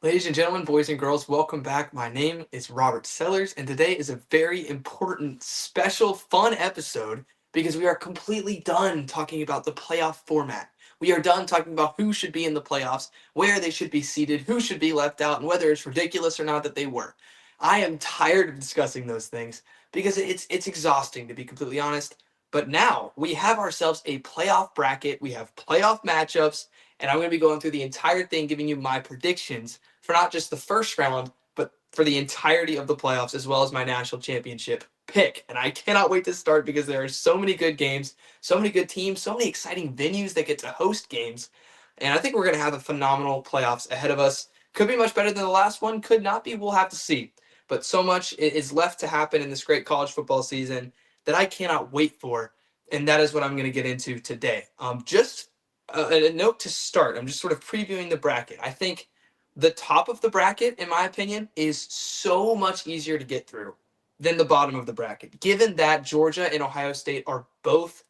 Ladies and gentlemen, boys and girls, welcome back. My name is Robert Sellers, and today is a very important, special, fun episode because we are completely done talking about the playoff format. We are done talking about who should be in the playoffs, where they should be seated, who should be left out, and whether it's ridiculous or not that they were. I am tired of discussing those things because it's exhausting, to be completely honest. But now we have ourselves a playoff bracket, we have playoff matchups, and I'm going to be going through the entire thing, giving you my predictions for not just the first round, but for the entirety of the playoffs, as well as my national championship pick. And I cannot wait to start because there are so many good games, so many good teams, so many exciting venues that get to host games. And I think we're going to have a phenomenal playoffs ahead of us. Could be much better than the last one, could not be. We'll have to see. But so much is left to happen in this great college football season that I cannot wait for. And that is what I'm going to get into today. Just a note to start. I'm just sort of previewing the bracket. I think the top of the bracket, in my opinion, is so much easier to get through than the bottom of the bracket, given that Georgia and Ohio State are both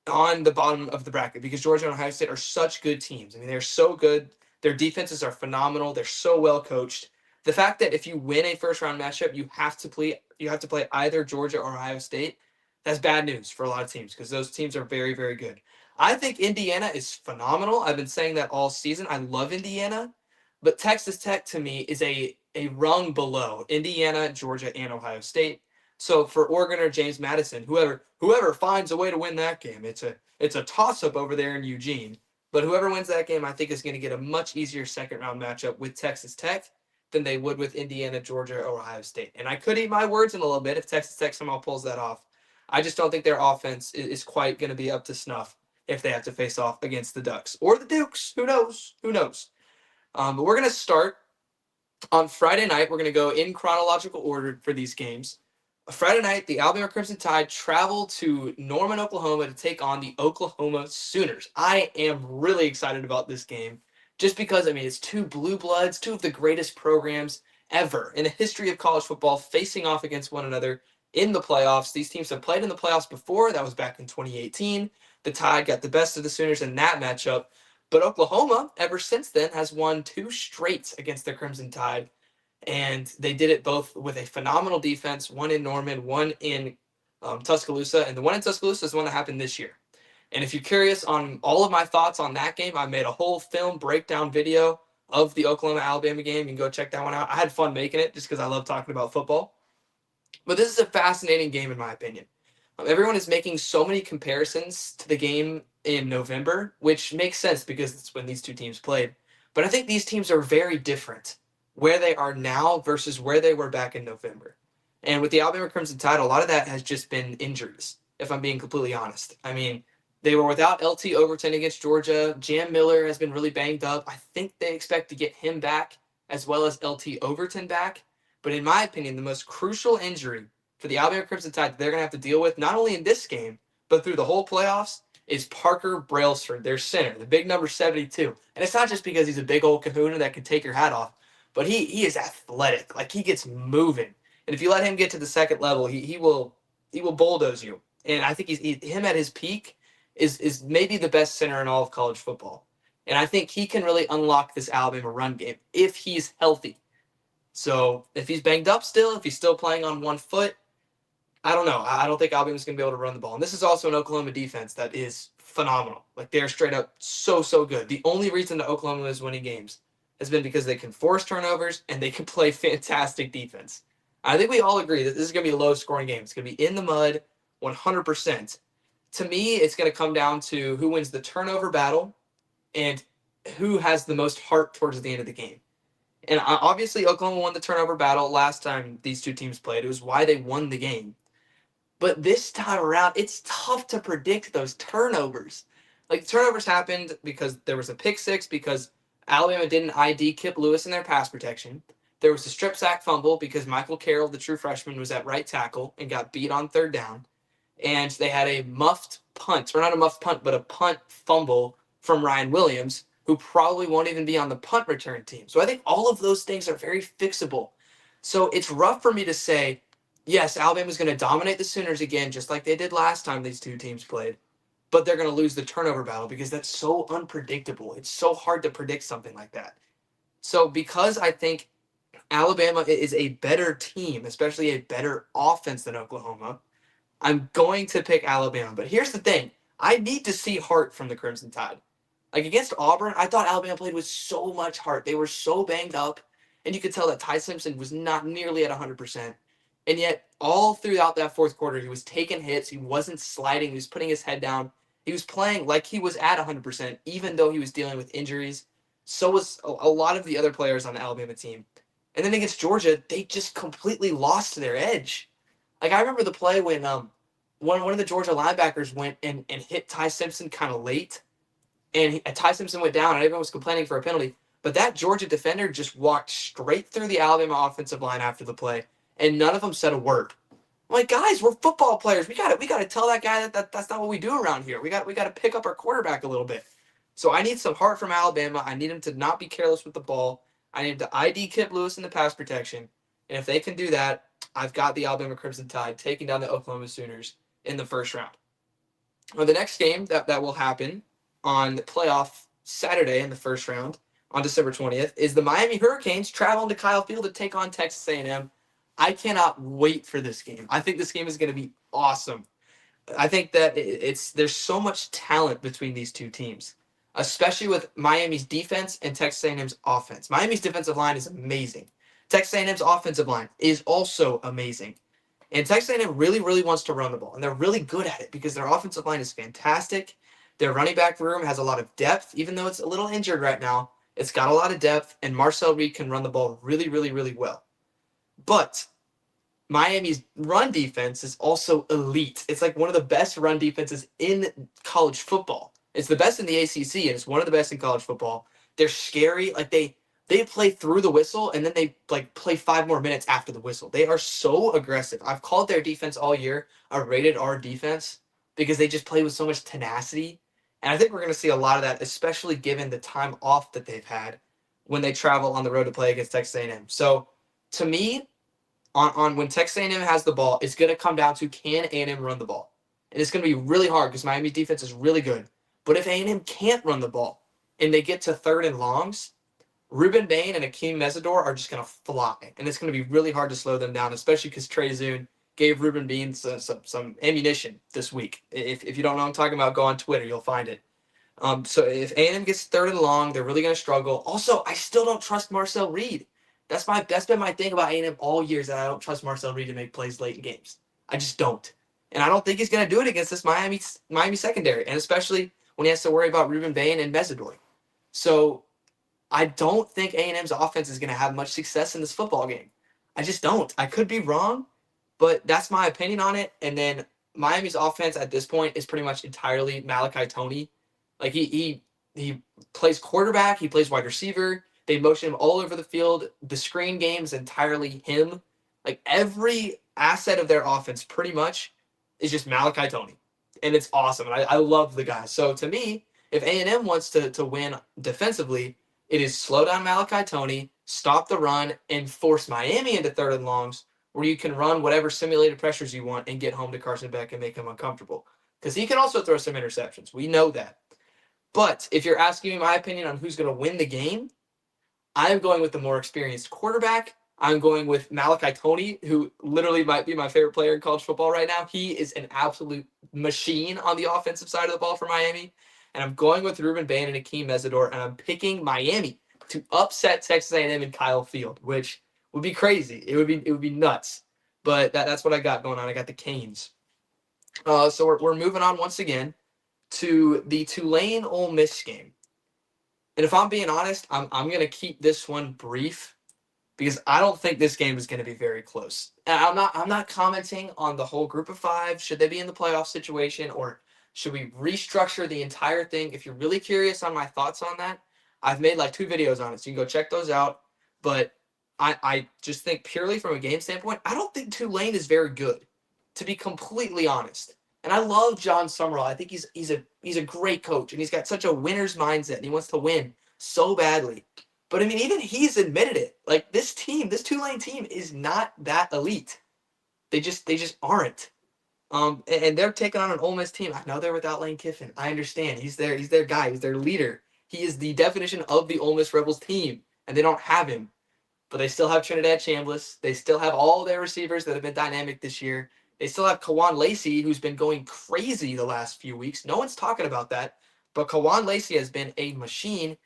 on the bottom of the bracket because Georgia and Ohio State are such good teams. I mean, they're so good. Their defenses are phenomenal. They're so well coached. The fact that if you win a first round matchup, you have to play either Georgia or Ohio State. That's bad news for a lot of teams because those teams are very, very good. I think Indiana is phenomenal. I've been saying that all season. I love Indiana, but Texas Tech to me is a rung below Indiana, Georgia, and Ohio State. So for Oregon or James Madison, whoever finds a way to win that game, it's a toss up over there in Eugene. But whoever wins that game, I think is going to get a much easier second round matchup with Texas Tech than they would with Indiana, Georgia, or Ohio State. And I could eat my words in a little bit if Texas Tech somehow pulls that off. I just don't think their offense is quite going to be up to snuff if they have to face off against the Ducks or the Dukes. Who knows? Who knows? But we're going to start on Friday night. We're going to go in chronological order for these games. Friday night, the Alabama Crimson Tide travel to Norman, Oklahoma to take on the Oklahoma Sooners. I am really excited about this game just because, I mean, it's two blue bloods, two of the greatest programs ever in the history of college football facing off against one another in the playoffs. These teams have played in the playoffs before. That was back in 2018. The Tide got the best of the Sooners in that matchup. But Oklahoma, ever since then, has won two straights against the Crimson Tide, and they did it both with a phenomenal defense, one in Norman, one in Tuscaloosa, and the one in Tuscaloosa is the one that happened this year. And if you're curious on all of my thoughts on that game, I made a whole film breakdown video of the Oklahoma-Alabama game. You can go check that one out. I had fun making it just because I love talking about football. But this is a fascinating game in my opinion. Everyone is making so many comparisons to the game in November, which makes sense because it's when these two teams played. But I think these teams are very different where they are now versus where they were back in November. And with the Alabama Crimson Tide, a lot of that has just been injuries, if I'm being completely honest. I mean, they were without LT Overton against Georgia. Jam Miller has been really banged up. I think they expect to get him back as well as LT Overton back. But in my opinion, the most crucial injury for the Alabama Crimson Tide that they're going to have to deal with, not only in this game, but through the whole playoffs, is Parker Brailsford, their center, the big number 72. And it's not just because he's a big old kahuna that can take your hat off, but he is athletic. Like, he gets moving. And if you let him get to the second level, he will bulldoze you. And I think him at his peak is maybe the best center in all of college football. And I think he can really unlock this Alabama run game if he's healthy. So if he's banged up still, if he's still playing on one foot, I don't know. I don't think Alabama's going to be able to run the ball. And this is also an Oklahoma defense that is phenomenal. Like, they're straight up so good. The only reason that Oklahoma is winning games has been because they can force turnovers and they can play fantastic defense. I think we all agree that this is going to be a low-scoring game. It's going to be in the mud 100%. To me, it's going to come down to who wins the turnover battle and who has the most heart towards the end of the game. And obviously, Oklahoma won the turnover battle last time these two teams played. It was why they won the game. But this time around, it's tough to predict those turnovers. Like, the turnovers happened because there was a pick six because Alabama didn't ID Kip Lewis in their pass protection. There was a strip sack fumble because Michael Carroll, the true freshman, was at right tackle and got beat on third down. And they had a muffed punt, or not a muffed punt, but a punt fumble from Ryan Williams, who probably won't even be on the punt return team. So I think all of those things are very fixable. So it's rough for me to say, yes, Alabama's going to dominate the Sooners again, just like they did last time these two teams played. But they're going to lose the turnover battle because that's so unpredictable. It's so hard to predict something like that. So because I think Alabama is a better team, especially a better offense than Oklahoma, I'm going to pick Alabama. But here's the thing. I need to see heart from the Crimson Tide. Like against Auburn, I thought Alabama played with so much heart. They were so banged up, and you could tell that Ty Simpson was not nearly at 100%. And yet, all throughout that fourth quarter, he was taking hits. He wasn't sliding. He was putting his head down. He was playing like he was at 100%, even though he was dealing with injuries. So was a lot of the other players on the Alabama team. And then against Georgia, they just completely lost their edge. Like I remember the play when one of the Georgia linebackers went and hit Ty Simpson kind of late, and Ty Simpson went down, and everyone was complaining for a penalty. But that Georgia defender just walked straight through the Alabama offensive line after the play, and none of them said a word. I'm like, guys, we're football players. We got to tell that guy that's not what we do around here. We got to pick up our quarterback a little bit. So I need some heart from Alabama. I need him to not be careless with the ball. I need to ID Kip Lewis in the pass protection, and if they can do that, I've got the Alabama Crimson Tide taking down the Oklahoma Sooners in the first round. Well, the next game that will happen on the playoff Saturday in the first round on December 20th is the Miami Hurricanes traveling to Kyle Field to take on Texas A&M. I cannot wait for this game. I think this game is going to be awesome. I think that there's so much talent between these two teams, especially with Miami's defense and Texas A&M's offense. Miami's defensive line is amazing. Texas A&M's offensive line is also amazing. And Texas A&M really, really wants to run the ball, and they're really good at it because their offensive line is fantastic. Their running back room has a lot of depth, even though it's a little injured right now. It's got a lot of depth, and Marcel Reed can run the ball really, really, really well. But Miami's run defense is also elite. It's like one of the best run defenses in college football. It's the best in the ACC, and it's one of the best in college football. They're scary. Like they play through the whistle, and then they like play 5 more minutes after the whistle. They are so aggressive. I've called their defense all year a rated R defense because they just play with so much tenacity. And I think we're going to see a lot of that, especially given the time off that they've had when they travel on the road to play against Texas A&M. So to me, on when Texas A&M has the ball, it's going to come down to can A&M run the ball, and it's going to be really hard because Miami's defense is really good. But if A&M can't run the ball and they get to third and longs, Ruben Bain and Akeem Mesidor are just going to fly, and it's going to be really hard to slow them down, especially because Trey Zune gave Ruben Bain some ammunition this week. If you don't know what I'm talking about, go on Twitter. You'll find it. So if A&M gets third and long, they're really going to struggle. Also, I still don't trust Marcel Reed. That's been my thing about A&M all years, that I don't trust Marcel Reed to make plays late in games. I just don't. And I don't think he's going to do it against this Miami secondary, and especially when he has to worry about Ruben Bain and Mesidor. So I don't think A&M's offense is going to have much success in this football game. I just don't. I could be wrong, but that's my opinion on it. And then Miami's offense at this point is pretty much entirely Malachi Toney. Like he plays quarterback, he plays wide receiver. They motion him all over the field. The screen game is entirely him. Like every asset of their offense pretty much is just Malachi Toney. And it's awesome. And I love the guy. So to me, if A&M wants to win defensively, it is slow down Malachi Toney, stop the run, and force Miami into third and longs where you can run whatever simulated pressures you want and get home to Carson Beck and make him uncomfortable. Because he can also throw some interceptions. We know that. But if you're asking me my opinion on who's going to win the game, I'm going with the more experienced quarterback. I'm going with Malachi Toney, who literally might be my favorite player in college football right now. He is an absolute machine on the offensive side of the ball for Miami. And I'm going with Ruben Bain and Akeem Mesidor, and I'm picking Miami to upset Texas A&M and Kyle Field, which would be crazy. It would be nuts. But that's what I got going on. I got the Canes. So we're moving on once again to the Tulane Ole Miss game. And if I'm being honest, I'm going to keep this one brief because I don't think this game is going to be very close. And I'm not commenting on the whole group of five. Should they be in the playoff situation, or should we restructure the entire thing? If you're really curious on my thoughts on that, I've made like 2 videos on it, so you can go check those out. But I just think purely from a game standpoint, I don't think Tulane is very good, to be completely honest. And I love John Summerall. I think he's a great coach, and he's got such a winner's mindset, and he wants to win so badly. But I mean, even he's admitted it. Like this Tulane team is not that elite. They just aren't. And they're taking on an Ole Miss team. I know they're without Lane Kiffin. I understand. He's their guy. He's their leader. He is the definition of the Ole Miss Rebels team. and they don't have him. But they still have Trinidad Chambliss. They still have all their receivers that have been dynamic this year. They still have Kawan Lacey, who's been going crazy the last few weeks. No one's talking about that, but Kawan Lacey has been a machine.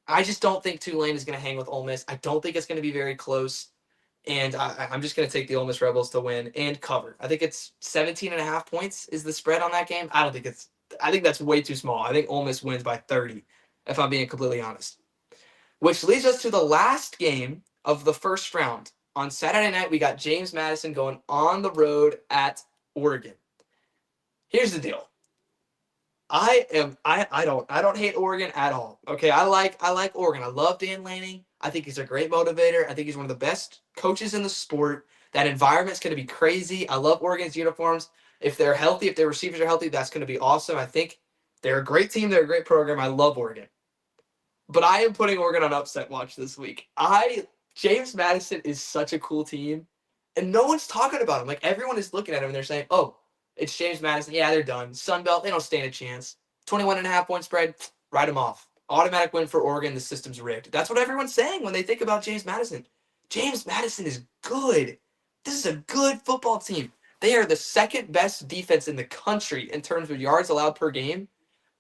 I just don't think Tulane is going to hang with Ole Miss. I don't think it's going to be very close. And I'm just going to take the Ole Miss Rebels to win and cover. I think it's 17.5 points is the spread on that game. I think that's way too small. I think Ole Miss wins by 30, if I'm being completely honest. Which leads us to the last game of the first round. On Saturday night, we got James Madison going on the road at Oregon. Here's the deal. I don't hate Oregon at all. Okay, I like Oregon. I love Dan Lanning. I think he's a great motivator. I think he's one of the best coaches in the sport. That environment's going to be crazy. I love Oregon's uniforms. If they're healthy, if their receivers are healthy, that's going to be awesome. I think they're a great team. They're a great program. I love Oregon. But I am putting Oregon on upset watch this week. James Madison is such a cool team, and no one's talking about him. Like, everyone is looking at him and they're saying, "Oh, it's James Madison. Yeah, they're done. Sun Belt, they don't stand a chance. 21.5 point spread, write them off. Automatic win for Oregon. The system's rigged." That's what everyone's saying when they think about James Madison. James Madison is good. This is a good football team. They are the second best defense in the country in terms of yards allowed per game.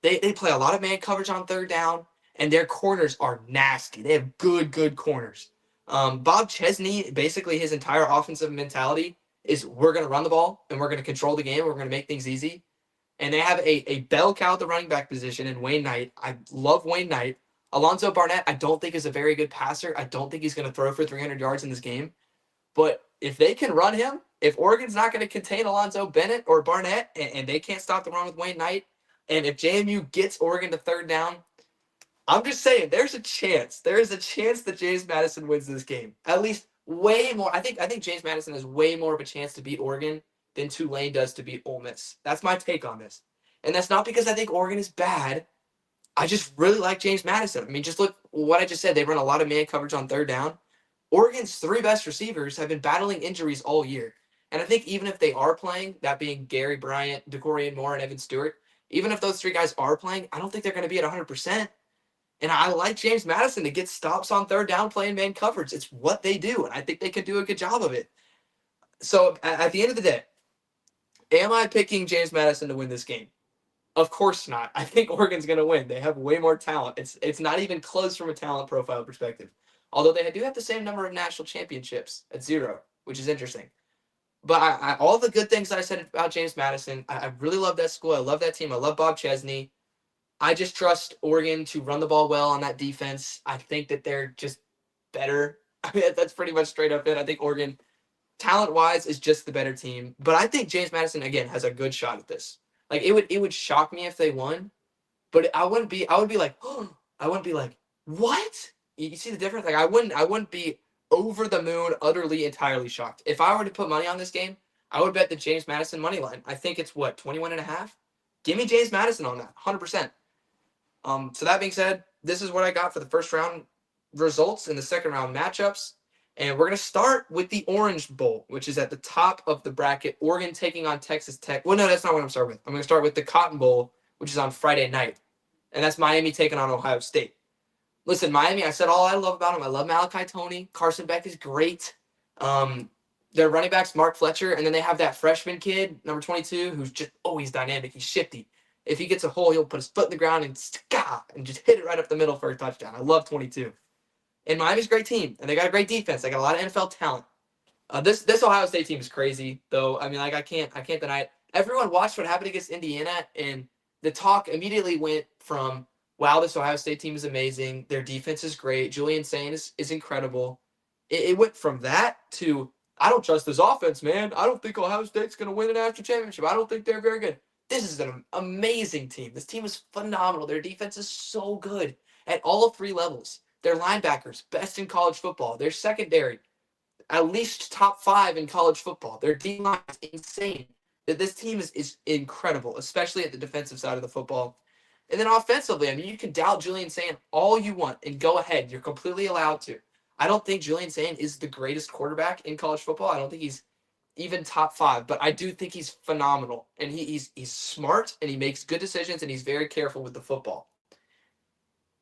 They play a lot of man coverage on third down, and their corners are nasty. They have good corners. Bob Chesney, basically his entire offensive mentality is we're going to run the ball, and we're going to control the game. We're going to make things easy. And they have a bell cow at the running back position in Wayne Knight. I love Wayne Knight. Alonzo Barnett, I don't think is a very good passer. I don't think he's going to throw for 300 yards in this game. But if they can run him, if Oregon's not going to contain Alonzo Bennett or Barnett, and they can't stop the run with Wayne Knight, and if JMU gets Oregon to third down, I'm just saying there's a chance. There is a chance that James Madison wins this game. At least way more. I think James Madison has way more of a chance to beat Oregon than Tulane does to beat Ole Miss. That's my take on this. And that's not because I think Oregon is bad. I just really like James Madison. I mean, just look what I just said. They run a lot of man coverage on third down. Oregon's three best receivers have been battling injuries all year. And I think even if they are playing, that being Gary Bryant, DeCorian Moore, and Evan Stewart, even if those three guys are playing, I don't think they're going to be at 100%. And I like James Madison to get stops on third down playing man coverage. It's what they do, and I think they can do a good job of it. So at the end of the day, am I picking James Madison to win this game? Of course not. I think Oregon's going to win. They have way more talent. It's not even close from a talent profile perspective. Although they do have the same number of national championships at 0, which is interesting. But all the good things that I said about James Madison, I really love that school. I love that team. I love Bob Chesney. I just trust Oregon to run the ball well on that defense. I think that they're just better. I mean, that's pretty much straight up it. I think Oregon, talent-wise, is just the better team. But I think James Madison, again, has a good shot at this. Like, it would shock me if they won, but I would be like, oh, I wouldn't be like, what? You see the difference? Like, I wouldn't be over the moon, utterly, entirely shocked. If I were to put money on this game, I would bet the James Madison money line. I think it's what, 21.5? Give me James Madison on that, 100%. So that being said, this is what I got for the first round results and the second round matchups. And we're going to start with the Orange Bowl, which is at the top of the bracket. Oregon taking on Texas Tech. Well, no, that's not what I'm starting with. I'm going to start with the Cotton Bowl, which is on Friday night. And that's Miami taking on Ohio State. Listen, Miami, I said all I love about them. I love Malachi Toney. Carson Beck is great. Their running back's Mark Fletcher. And then they have that freshman kid, number 22, who's just always dynamic. He's shifty. If he gets a hole, he'll put his foot in the ground and just hit it right up the middle for a touchdown. I love 22. And Miami's a great team, and they got a great defense. They got a lot of NFL talent. This Ohio State team is crazy, though. I mean, like I can't deny it. Everyone watched what happened against Indiana, and the talk immediately went from, wow, this Ohio State team is amazing. Their defense is great. Julian Sain is incredible. It went from that to, I don't trust this offense, man. I don't think Ohio State's going to win a national championship. I don't think they're very good. This is an amazing team. This team is phenomenal. Their defense is so good at all 3 levels. Their linebackers, best in college football. Their secondary, at least top 5 in college football. Their D-line is insane. This team is incredible, especially at the defensive side of the football. And then offensively, I mean, you can doubt Julian Sain all you want and go ahead. You're completely allowed to. I don't think Julian Sain is the greatest quarterback in college football. I don't think he's even top 5, but I do think he's phenomenal. And he's smart, and he makes good decisions, and he's very careful with the football.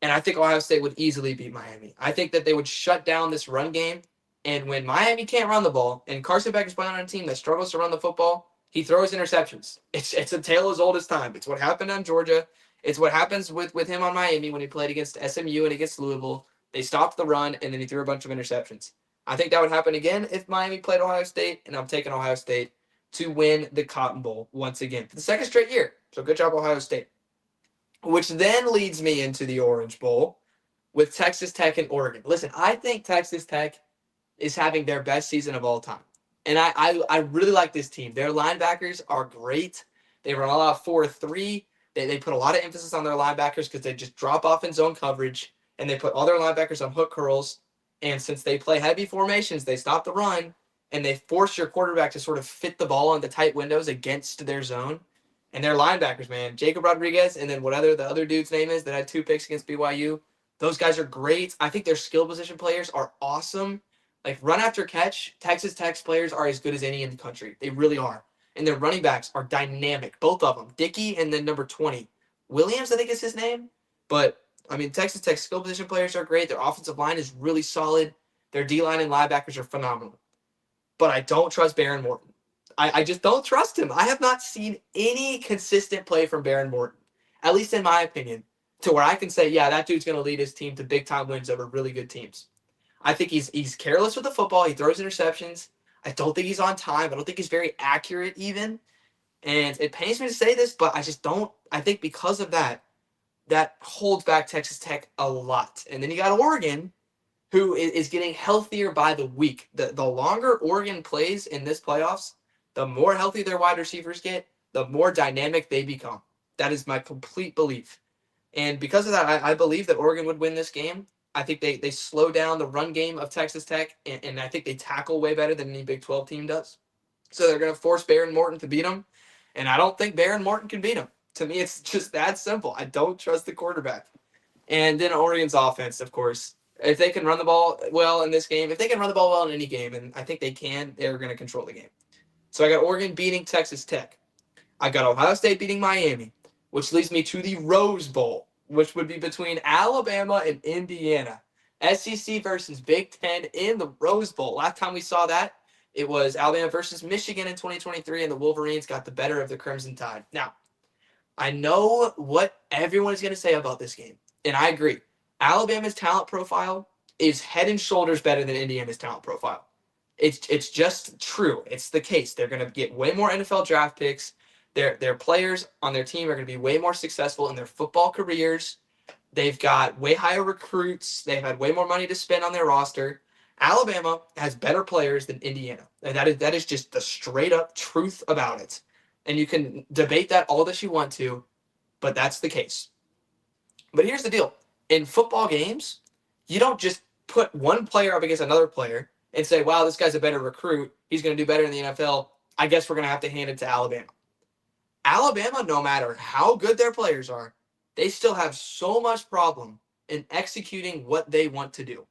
And I think Ohio State would easily beat Miami. I think that they would shut down this run game. And when Miami can't run the ball, and Carson Beck is playing on a team that struggles to run the football, he throws interceptions. It's a tale as old as time. It's what happened on Georgia. It's what happens with him on Miami when he played against SMU and against Louisville. They stopped the run, and then he threw a bunch of interceptions. I think that would happen again if Miami played Ohio State, and I'm taking Ohio State to win the Cotton Bowl once again for the second straight year. So good job, Ohio State. Which then leads me into the Orange Bowl with Texas Tech and Oregon. Listen, I think Texas Tech is having their best season of all time. And I really like this team. Their linebackers are great. They run a lot of 4-3. They put a lot of emphasis on their linebackers because they just drop off in zone coverage, and they put all their linebackers on hook curls. And since they play heavy formations, they stop the run, and they force your quarterback to sort of fit the ball into tight windows against their zone. And their linebackers, man, Jacob Rodriguez, and then whatever the other dude's name is that had 2 picks against BYU. Those guys are great. I think their skill position players are awesome. Like run after catch, Texas Tech's players are as good as any in the country. They really are. And their running backs are dynamic, both of them. Dickey and then number 20. Williams, I think is his name. But, I mean, Texas Tech's skill position players are great. Their offensive line is really solid. Their D-line and linebackers are phenomenal. But I don't trust Baron Morton. I just don't trust him. I have not seen any consistent play from Baron Morton, at least in my opinion, to where I can say, yeah, that dude's going to lead his team to big-time wins over really good teams. I think he's careless with the football. He throws interceptions. I don't think he's on time. I don't think he's very accurate even. And it pains me to say this, but I just don't. I think because of that, that holds back Texas Tech a lot. And then you got Oregon, who is getting healthier by the week. The longer Oregon plays in this playoffs, the more healthy their wide receivers get, the more dynamic they become. That is my complete belief. And because of that, I believe that Oregon would win this game. I think they slow down the run game of Texas Tech, and I think they tackle way better than any Big 12 team does. So they're going to force Baron Morton to beat them, and I don't think Baron Morton can beat him. To me, it's just that simple. I don't trust the quarterback. And then Oregon's offense, of course. If they can run the ball well in this game, if they can run the ball well in any game, and I think they can, they're going to control the game. So I got Oregon beating Texas Tech. I got Ohio State beating Miami, which leads me to the Rose Bowl, which would be between Alabama and Indiana. SEC versus Big Ten in the Rose Bowl. Last time we saw that, it was Alabama versus Michigan in 2023, and the Wolverines got the better of the Crimson Tide. Now, I know what everyone is going to say about this game, and I agree. Alabama's talent profile is head and shoulders better than Indiana's talent profile. It's just true. It's the case. They're going to get way more NFL draft picks. Their players on their team are going to be way more successful in their football careers. They've got way higher recruits. They've had way more money to spend on their roster. Alabama has better players than Indiana. And that is just the straight up truth about it. And you can debate that all that you want to, but that's the case. But here's the deal. In football games, you don't just put one player up against another player and say, wow, this guy's a better recruit. He's going to do better in the NFL. I guess we're going to have to hand it to Alabama. Alabama, no matter how good their players are, they still have so much problem in executing what they want to do.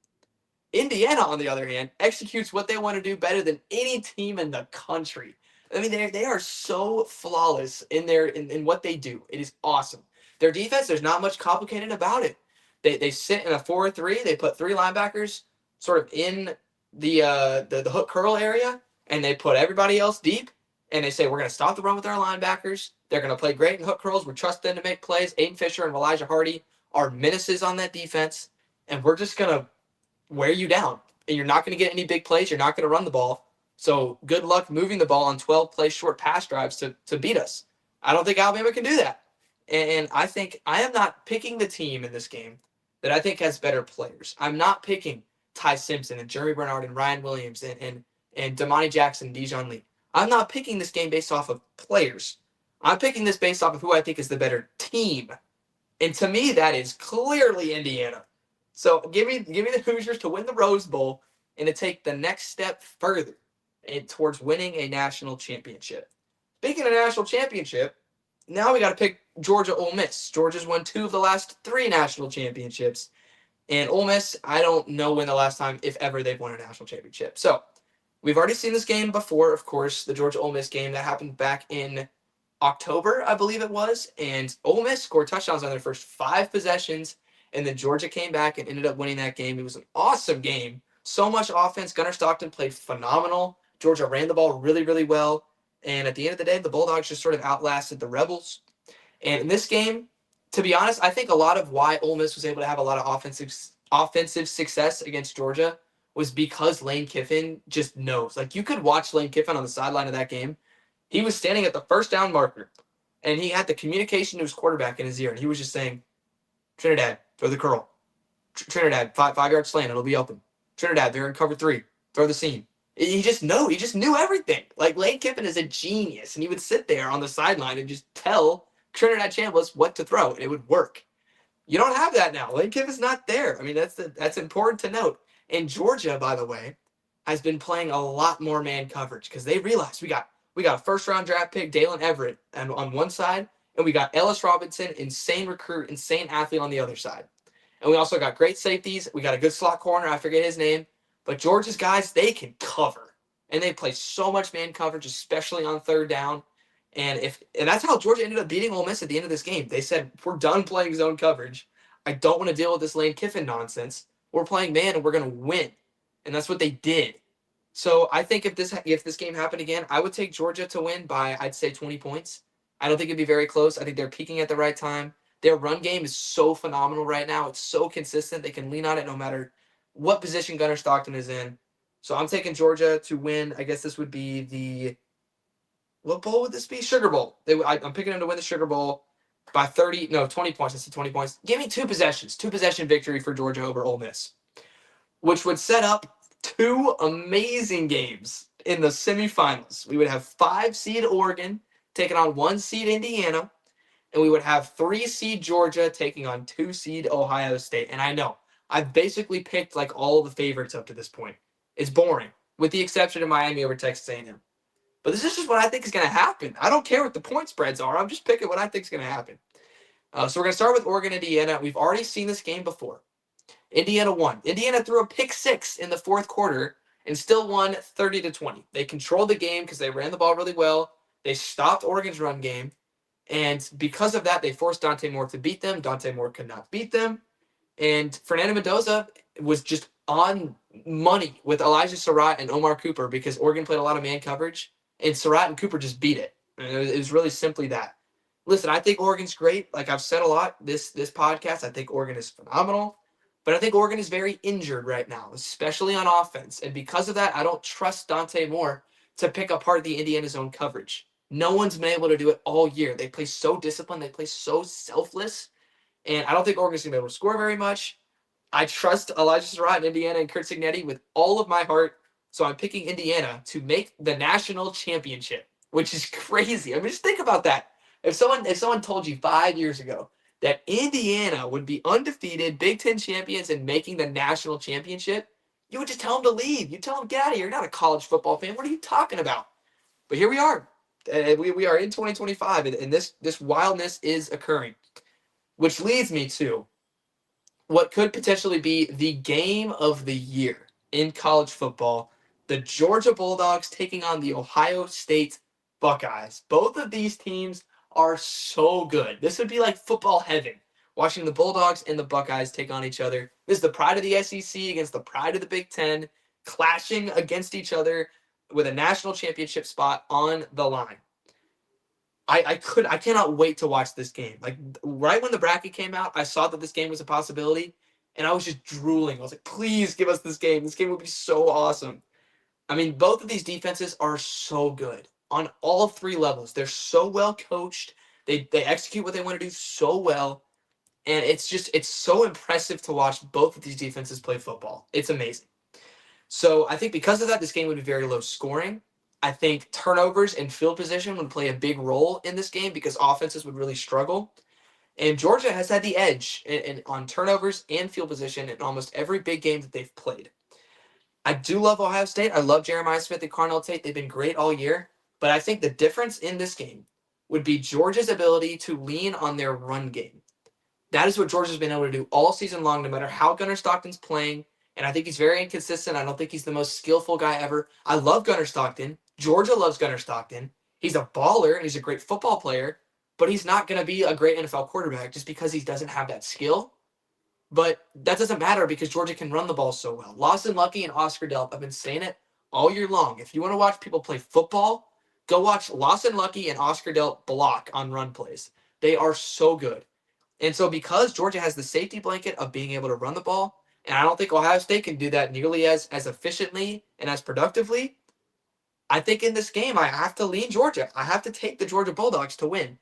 Indiana, on the other hand, executes what they want to do better than any team in the country. I mean, they are so flawless in what they do. It is awesome. Their defense, there's not much complicated about it. They sit in a 4-3. They put 3 linebackers sort of in the hook curl area, and they put everybody else deep. And they say, we're going to stop the run with our linebackers. They're going to play great in hook curls. We trust them to make plays. Aiden Fisher and Elijah Hardy are menaces on that defense. And we're just going to wear you down. And you're not going to get any big plays. You're not going to run the ball. So good luck moving the ball on 12-play short pass drives to beat us. I don't think Alabama can do that. And I think I am not picking the team in this game that I think has better players. I'm not picking Ty Simpson and Jeremy Bernard and Ryan Williams and Damani Jackson and Dijon Lee. I'm not picking this game based off of players. I'm picking this based off of who I think is the better team. And to me, that is clearly Indiana. So give me the Hoosiers to win the Rose Bowl and to take the next step further towards winning a national championship. Speaking of national championship, now we got to pick Georgia Ole Miss. Georgia's won 2 of the last 3 national championships. And Ole Miss, I don't know when the last time, if ever, they've won a national championship. So we've already seen this game before, of course, the Georgia Ole Miss game that happened back in October, I believe it was. And Ole Miss scored touchdowns on their first 5 possessions And then Georgia came back and ended up winning that game. It was an awesome game. So much offense. Gunnar Stockton played phenomenal. Georgia ran the ball really, really well. And at the end of the day, the Bulldogs just sort of outlasted the Rebels. And in this game, to be honest, I think a lot of why Ole Miss was able to have a lot of offensive success against Georgia was because Lane Kiffin just knows. Like, you could watch Lane Kiffin on the sideline of that game. He was standing at the first down marker, and he had the communication to his quarterback in his ear, and he was just saying, Trinidad, throw the curl. Trinidad, 5 yard slant, it'll be open. Trinidad, they're in cover 3. Throw the seam. He just knew everything. Like, Lane Kiffin is a genius, and he would sit there on the sideline and just tell Trinidad Chambliss what to throw, and it would work. You don't have that now. Lane Kiffin's not there. I mean, that's important to note. And Georgia, by the way, has been playing a lot more man coverage because they realized we got a first round draft pick, Dalen Everett, and on one side, and we got Ellis Robinson, insane recruit, insane athlete on the other side. And we also got great safeties. We got a good slot corner. I forget his name. But Georgia's guys, they can cover. And they play so much man coverage, especially on third down. And that's how Georgia ended up beating Ole Miss at the end of this game. They said, we're done playing zone coverage. I don't want to deal with this Lane Kiffin nonsense. We're playing man, and we're going to win. And that's what they did. So I think if this game happened again, I would take Georgia to win by, I'd say, 20 points. I don't think it'd be very close. I think they're peaking at the right time. Their run game is so phenomenal right now. It's so consistent. They can lean on it no matter what position Gunnar Stockton is in. So I'm taking Georgia to win. I guess this would be what bowl would this be? Sugar Bowl. I'm picking them to win the Sugar Bowl by 20 points. I said 20 points. Give me 2 possessions. 2-possession victory for Georgia over Ole Miss, which would set up 2 amazing games in the semifinals. We would have 5-seed Oregon taking on 1-seed Indiana, and we would have 3-seed Georgia taking on 2-seed Ohio State. And I know, I've basically picked like all the favorites up to this point. It's boring, with the exception of Miami over Texas A&M. But this is just what I think is going to happen. I don't care what the point spreads are. I'm just picking what I think is going to happen. So we're going to start with Oregon, Indiana. We've already seen this game before. Indiana won. Indiana threw a pick 6 in the fourth quarter and still won 30-20. They controlled the game because they ran the ball really well. They stopped Oregon's run game. And because of that, they forced Dante Moore to beat them. Dante Moore could not beat them. And Fernando Mendoza was just on money with Elijah Surratt and Omar Cooper because Oregon played a lot of man coverage. And Surratt and Cooper just beat it. And it was really simply that. Listen, I think Oregon's great. Like I've said a lot this podcast, I think Oregon is phenomenal. But I think Oregon is very injured right now, especially on offense. And because of that, I don't trust Dante Moore to pick apart the Indiana zone coverage. No one's been able to do it all year. They play so disciplined. They play so selfless. And I don't think Oregon's going to be able to score very much. I trust Elijah Surratt in Indiana and Kurt Cignetti with all of my heart. So I'm picking Indiana to make the national championship, which is crazy. I mean, just think about that. If someone told you 5 years ago that Indiana would be undefeated Big Ten champions and making the national championship, you would just tell them to leave. You tell them, get out of here. You're not a college football fan. What are you talking about? But here we are. We are in 2025, and this wildness is occurring, which leads me to what could potentially be the game of the year in college football. The Georgia Bulldogs taking on the Ohio State Buckeyes. Both of these teams are so good. This would be like football heaven, watching the Bulldogs and the Buckeyes take on each other. This is the pride of the SEC against the pride of the Big Ten, clashing against each other with a national championship spot on the line. I cannot wait to watch this game. Like right when the bracket came out, I saw that this game was a possibility, and I was just drooling. I was like, please give us this game. This game would be so awesome. I mean, both of these defenses are so good on all 3 levels. They're so well coached. They execute what they want to do so well. And it's so impressive to watch both of these defenses play football. It's amazing. So I think because of that, this game would be very low scoring. I think turnovers and field position would play a big role in this game because offenses would really struggle. And Georgia has had the edge on turnovers and field position in almost every big game that they've played. I do love Ohio State. I love Jeremiah Smith and Carnell Tate. They've been great all year. But I think the difference in this game would be Georgia's ability to lean on their run game. That is what Georgia's been able to do all season long, no matter how Gunnar Stockton's playing. And I think he's very inconsistent. I don't think he's the most skillful guy ever. I love Gunnar Stockton. Georgia loves Gunnar Stockton. He's a baller and he's a great football player, but he's not going to be a great NFL quarterback just because he doesn't have that skill. But that doesn't matter because Georgia can run the ball so well. Lawson Lucky and Oscar Delp, I've been saying it all year long. If you want to watch people play football, go watch Lawson Lucky and Oscar Delp block on run plays. They are so good. And so because Georgia has the safety blanket of being able to run the ball, and I don't think Ohio State can do that nearly as efficiently and as productively, I think in this game I have to lean Georgia. I have to take the Georgia Bulldogs to win.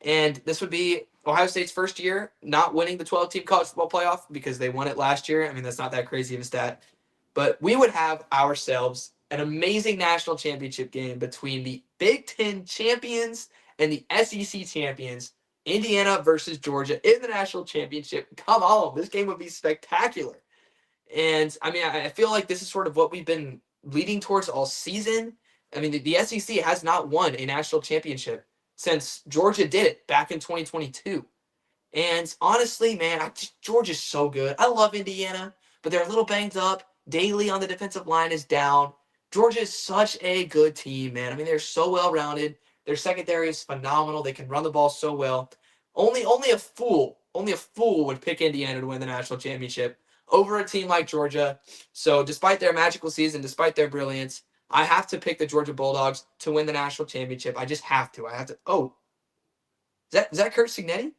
And this would be Ohio State's first year not winning the 12-team college football playoff because they won it last year. I mean, that's not that crazy of a stat. But we would have ourselves an amazing national championship game between the Big Ten champions and the SEC champions, Indiana versus Georgia in the national championship. Come on, this game would be spectacular. And I mean, I feel like this is sort of what we've been leading towards all season. I mean, the SEC has not won a national championship since Georgia did it back in 2022. And honestly, man, Georgia's so good. I love Indiana, but they're a little banged up. Daly on the defensive line is down. Georgia is such a good team, man. I mean, they're so well rounded. Their secondary is phenomenal. They can run the ball so well. Only a fool would pick Indiana to win the national championship over a team like Georgia. So, despite their magical season, despite their brilliance, I have to pick the Georgia Bulldogs to win the national championship. I just have to. I have to. Oh, is that Kurt Signetti?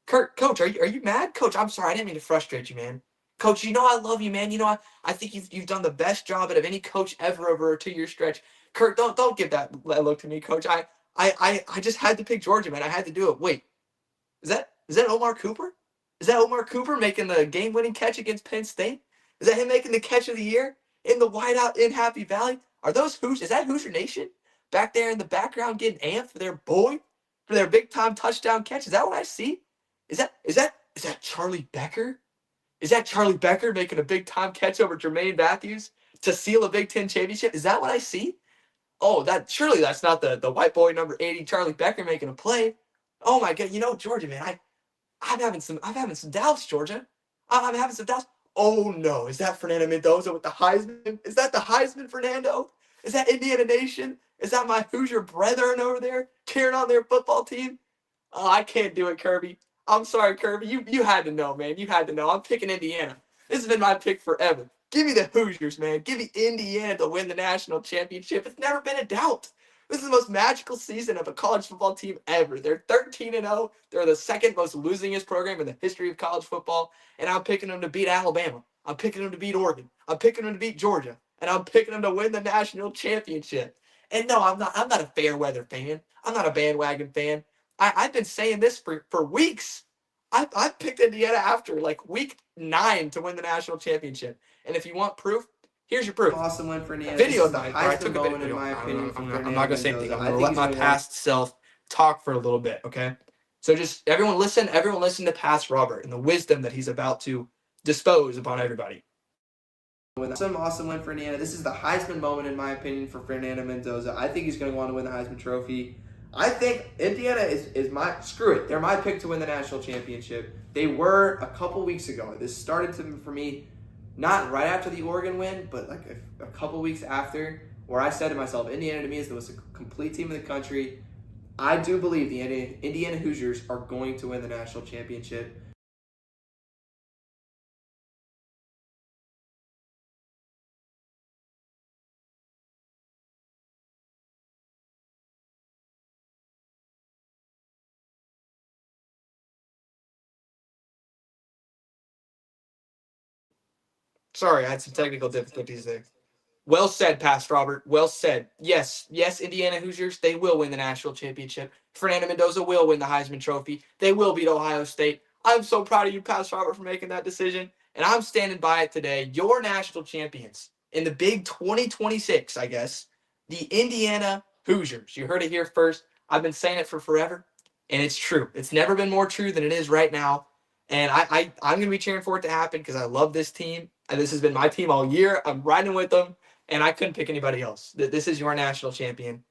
Kurt, Coach, are you mad? Coach, I'm sorry. I didn't mean to frustrate you, man. Coach, you know I love you, man. You know I think you've done the best job out of any coach ever over a 2-year stretch. Kurt, don't give that look to me, Coach. I just had to pick Georgia, man. I had to do it. Wait, is that Omar Cooper? Is that Omar Cooper making the game-winning catch against Penn State? Is that him making the catch of the year in the whiteout in Happy Valley? Are those Hoosiers? Is that Hoosier Nation back there in the background getting amped for their boy, for their big-time touchdown catch? Is that what I see? Is that Charlie Becker? Is that Charlie Becker making a big-time catch over Jermaine Matthews to seal a Big Ten championship? Is that what I see? Oh, surely that's not the white boy number 80, Charlie Becker making a play. Oh my God, Georgia, man, I'm having some doubts, Georgia. I'm having some doubts. Oh no, is that Fernando Mendoza with the Heisman? Is that the Heisman Fernando? Is that Indiana Nation? Is that my Hoosier brethren over there cheering on their football team? Oh, I can't do it, Kirby. I'm sorry, Kirby. You had to know, man. You had to know. I'm picking Indiana. This has been my pick forever. Give me the Hoosiers, man. Give me Indiana to win the national championship. It's never been a doubt. This is the most magical season of a college football team ever. They're 13-0. They're the second most losingest program in the history of college football. And I'm picking them to beat Alabama. I'm picking them to beat Oregon. I'm picking them to beat Georgia. And I'm picking them to win the national championship. And no, I'm not a fair weather fan. I'm not a bandwagon fan. I've been saying this for weeks. I've picked Indiana after like week 9 to win the national championship. And if you want proof, here's your proof. Awesome win for Indiana. Video This is the night. I took Heisman a moment in video. my opinion for I'm Fernando not gonna say anything. Mendoza. I'm gonna let my past self talk for a little bit. Okay. So just everyone listen. Everyone listen to past Robert and the wisdom that he's about to dispose upon everybody. Some awesome win for Indiana. This is the Heisman moment in my opinion for Fernando Mendoza. I think he's going to want to win the Heisman Trophy. I think Indiana is my screw it. They're my pick to win the national championship. They were a couple weeks ago. This started for me not right after the Oregon win, but like a couple weeks after, where I said to myself, Indiana to me is the most complete team in the country. I do believe the Indiana Hoosiers are going to win the national championship. Sorry, I had some technical difficulties there. Well said, Past Robert. Well said. Yes, Indiana Hoosiers, they will win the national championship. Fernando Mendoza will win the Heisman Trophy. They will beat Ohio State. I'm so proud of you, Past Robert, for making that decision. And I'm standing by it today. Your national champions in the big 2026, I guess, the Indiana Hoosiers. You heard it here first. I've been saying it for forever, and it's true. It's never been more true than it is right now. And I'm going to be cheering for it to happen because I love this team. And this has been my team all year. I'm riding with them and I couldn't pick anybody else. This is your national champion.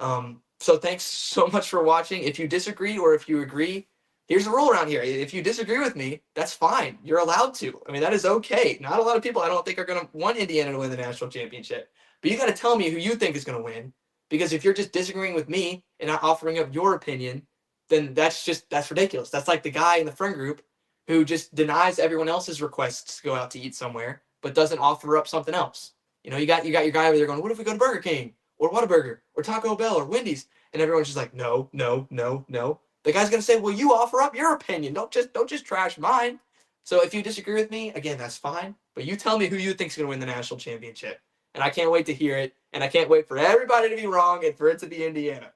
So thanks so much for watching. If you disagree or if you agree, here's the rule around here. If you disagree with me, that's fine. You're allowed to. I mean, that is okay. Not a lot of people I don't think are going to want Indiana to win the national championship. But you got to tell me who you think is going to win. Because if you're just disagreeing with me and not offering up your opinion, then that's ridiculous. That's like the guy in the friend group who just denies everyone else's requests to go out to eat somewhere, but doesn't offer up something else. You got your guy over there going, what if we go to Burger King or Whataburger or Taco Bell or Wendy's? And everyone's just like, no, no, no, no. The guy's gonna say, well, you offer up your opinion. Don't just trash mine. So if you disagree with me, again, that's fine. But you tell me who you think's gonna win the national championship. And I can't wait to hear it. And I can't wait for everybody to be wrong and for it to be Indiana.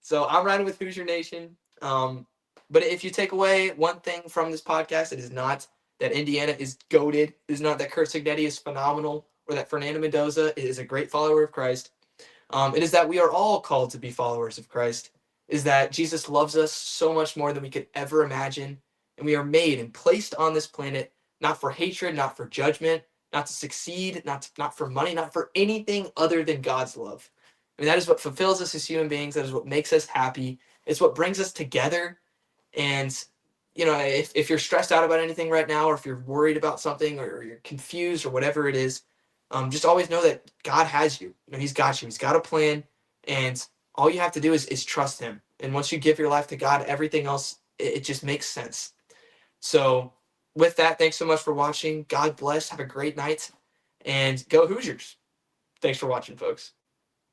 So I'm riding with Hoosier Nation. But if you take away one thing from this podcast, it is not that Indiana is goated. It is not that Kurt Signetti is phenomenal or that Fernando Mendoza is a great follower of Christ. It is that we are all called to be followers of Christ. It is that Jesus loves us so much more than we could ever imagine. And we are made and placed on this planet not for hatred, not for judgment, not to succeed, not for money, not for anything other than God's love. I mean, that is what fulfills us as human beings. That is what makes us happy. It's what brings us together. And, if you're stressed out about anything right now, or if you're worried about something, or you're confused or whatever it is, just always know that God has you. He's got you. He's got a plan. And all you have to do is trust him. And once you give your life to God, everything else, it just makes sense. So with that, thanks so much for watching. God bless. Have a great night. And go Hoosiers. Thanks for watching, folks.